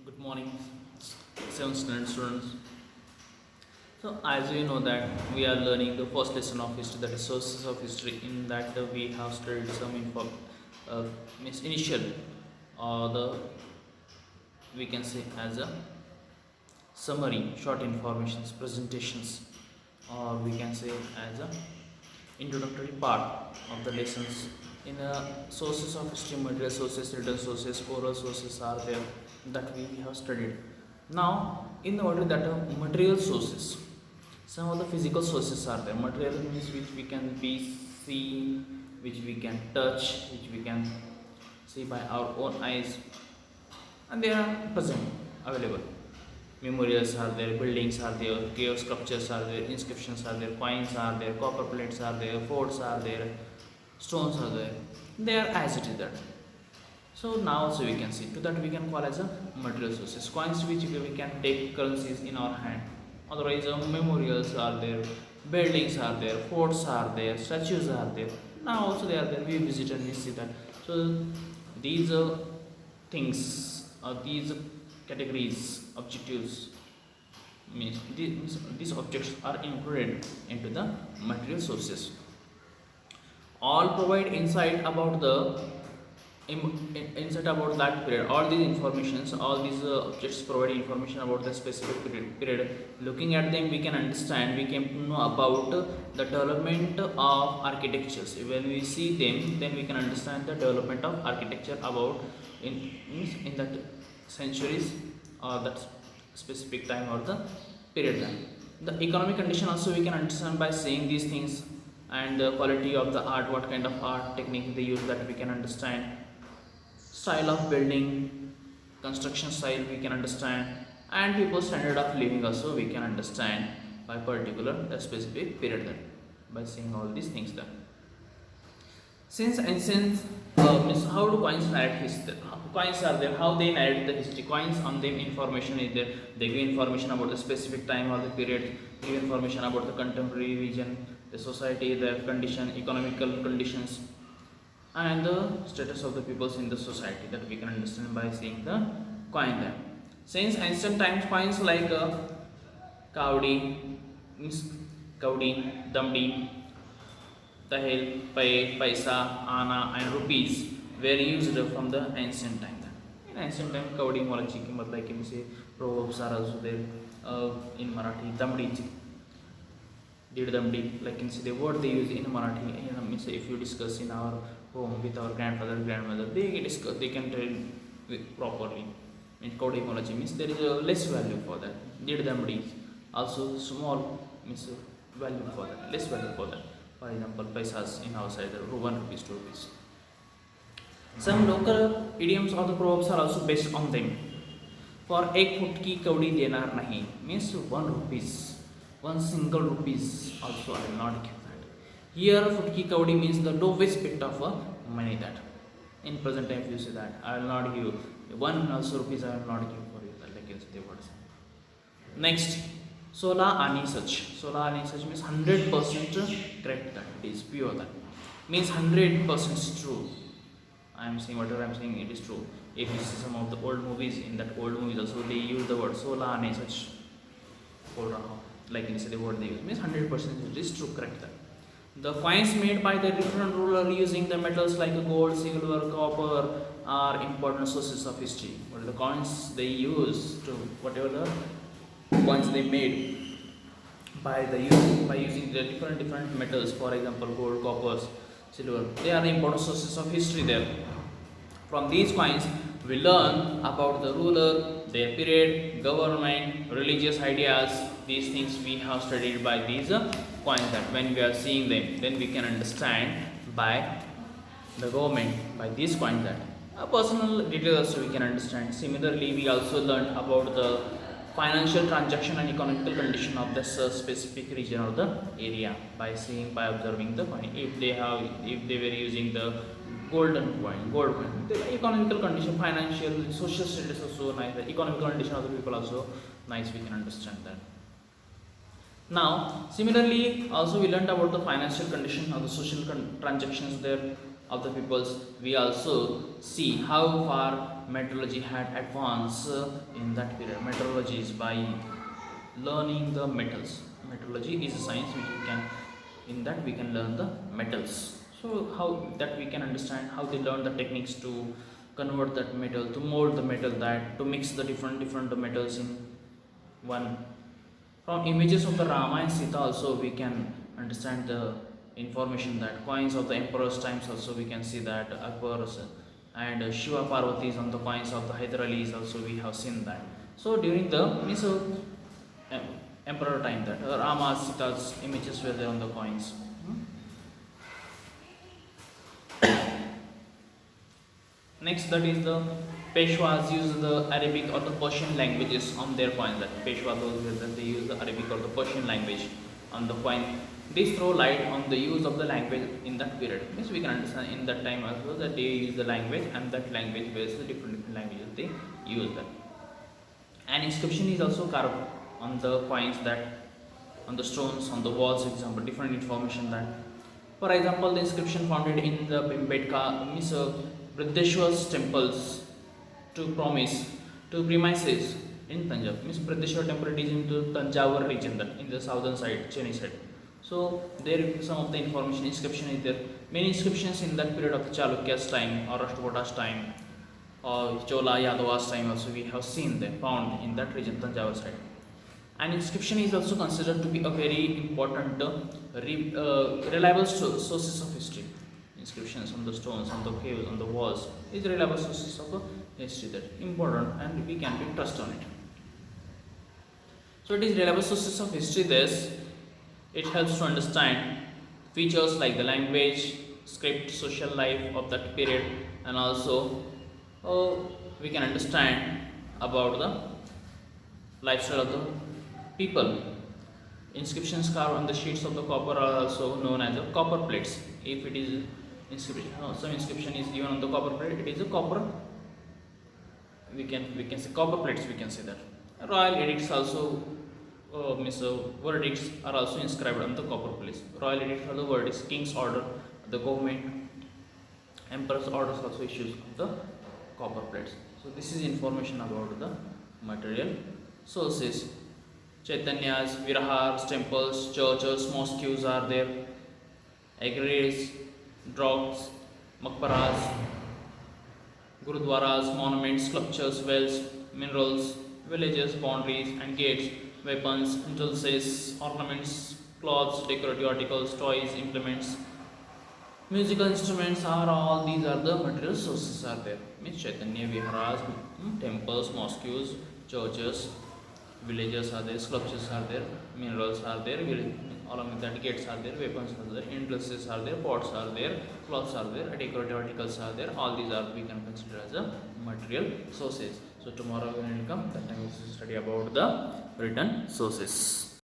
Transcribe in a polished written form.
Good morning, 7th standard students. So, as you know that we are learning the first lesson of history, that is sources of history. In that we have studied some info, uh, initial, or the we can say as a summary, short informations, presentations, or we can say as a introductory part of the lessons. In sources of history, material sources, written sources, oral sources are there that we have studied. Now, in order that material sources, some of the physical sources are there. Material means which we can be see, which we can touch, which we can see by our own eyes, and they are present, available. Memorials are there, buildings are there, cave sculptures are there, inscriptions are there, coins are there, copper plates are there, forts are there, stones are there. They are as it is that. So now also we can see to that we can call as a material sources. Coins which we can take currencies in our hand. Otherwise memorials are there, buildings are there, forts are there, statues are there. Now also they are there. We visit and we see that. So these things or these categories, objectives means these objects are included into the material sources. All provide insight about the insight about that period. All these informations, all these objects provide information about the specific period. Looking at them we can understand, we can know about the development of architectures. When we see them, then we can understand the development of architecture about in that centuries or that specific time or the period time. The economic condition also we can understand by seeing these things, and the quality of the art, what kind of art technique they use, that we can understand. Style of building, construction style we can understand, and people's standard of living also we can understand by particular specific period then, by seeing all these things then. Since ancient means how do coins narrate history? Coins are there, how they narrate the history? Coins, on them information is there. They give information about the specific time or the period, give information about the contemporary region, the society, the condition, economical conditions, and the status of the peoples in the society, that we can understand by seeing the coin there. Since ancient times, coins like Kaudi, means Kaudi, Damdi, Tahil, Pay, Paisa, Ana, and rupees were used from the ancient time. In ancient time, Kaudi Malachi ki matlab ki say proverbs are also there in Marathi. Damdi, did Damdi, like can see the word they use in Marathi. Means if you discuss in our home with our grandfather, grandmother, they discuss, they can tell properly. Means Kaudi Malachi means there is a less value for that. Did Damdi also small means value for that, less value for that. For example, paisas in our side, 1 rupees, 2 rupees. Some local idioms or the proverbs are also based on them. For एक foot की कौड़ी देनार नहीं means 1 rupees, 1 single rupees also I will not give that. Here foot की कौड़ी means the lowest bit of money that. In present time you say that I will not give 1 also rupees, I will not give for you, that like you say the words. Next, sola ani such. Sola ani such means 100% correct, that it is pure, that means 100% true. I am saying whatever I am saying, it is true. If you see some of the old movies, in that old movies also they use the word sola ani such, like in say the word they use means 100% it is true, correct that. The coins made by the different ruler using the metals like gold, silver, copper are important sources of history. What are the coins they use to, whatever the coins they made by using the different metals, for example gold, copper, silver, they are the important sources of history there. From these coins we learn about the ruler, their period, government, religious ideas. These things we have studied by these coins, that when we are seeing them, then we can understand by the government, by these coins, that personal details also we can understand. Similarly, we also learned about the financial transaction and economical condition of this specific region or the area by seeing, by observing the coin. If they were using the gold coin, the economical condition, financial, social status also nice, the economical condition of the people also nice, we can understand that. Now, similarly, also we learned about the financial condition of the social transactions there of the peoples. We also see how far metallurgy had advanced in that period. Metallurgy is by learning the metals. Metallurgy is a science which we can, in that we can learn the metals. So how that we can understand how they learn the techniques to convert that metal, to mold the metal, that to mix the different metals in one. From images of the Rama and Sita also we can understand the information that coins of the emperor's times also we can see that Akbar's and Shiva Parvati's on the coins of the Hyder Ali's also we have seen that. So during the emperor time, that Rama Sita's images were there on the coins. Next, that is the Peshwas use the Arabic or the Persian languages on their coins. That Peshwa, those were that they use the Arabic or the Persian language on the coin. This throw light on the use of the language in that period. Means we can understand in that time as well that they use the language, and that language was the different languages they use that. An inscription is also carved on the coins, that on the stones, on the walls, example, different information that. For example, the inscription found in the Bhimbedka means Brideshwar's temples to premises in Tanjavur. Means Brideshwar temple it is into Tanjavur region, that in the southern side, Chennai side. So there some of the information inscription is there. Many inscriptions in that period of the Chalukya's time or Rashtrakota's time or Chola Yadava's time also we have seen them found in that region, Tanjavur side. An inscription is also considered to be a very important reliable sources of history. Inscriptions on the stones, on the caves, on the walls is reliable sources of history, that important and we can be trust on it. So it is reliable sources of history. This it helps to understand features like the language, script, social life of that period, and also we can understand about the lifestyle of the people. Inscriptions carved on the sheets of the copper are also known as the copper plates. If it is inscription, some inscription is given on the copper plate, it is a copper. We can say copper plates. We can say that. Royal edicts also verdicts are also inscribed on the copper plates. Royal edicts are the verdicts, king's order, the government, emperor's orders also issues on the copper plates. So this is information about the material sources. Chaitanyas, Virahars, temples, churches, mosques are there. Agrarians, drops, makbaras, gurudwaras, monuments, sculptures, wells, minerals, villages, boundaries and gates, weapons, jewels, ornaments, clothes, decorative articles, toys, implements, musical instruments are all these are the material sources are there. Means Chaitanya Viharas, temples, mosques, churches, villages are there, sculptures are there, minerals are there, along with that gates are there, weapons are there, industries are there, pots are there, cloths are there, decorative articles are there. All these are we can consider as a material sources. So tomorrow we will come, that time we will study about the written sources.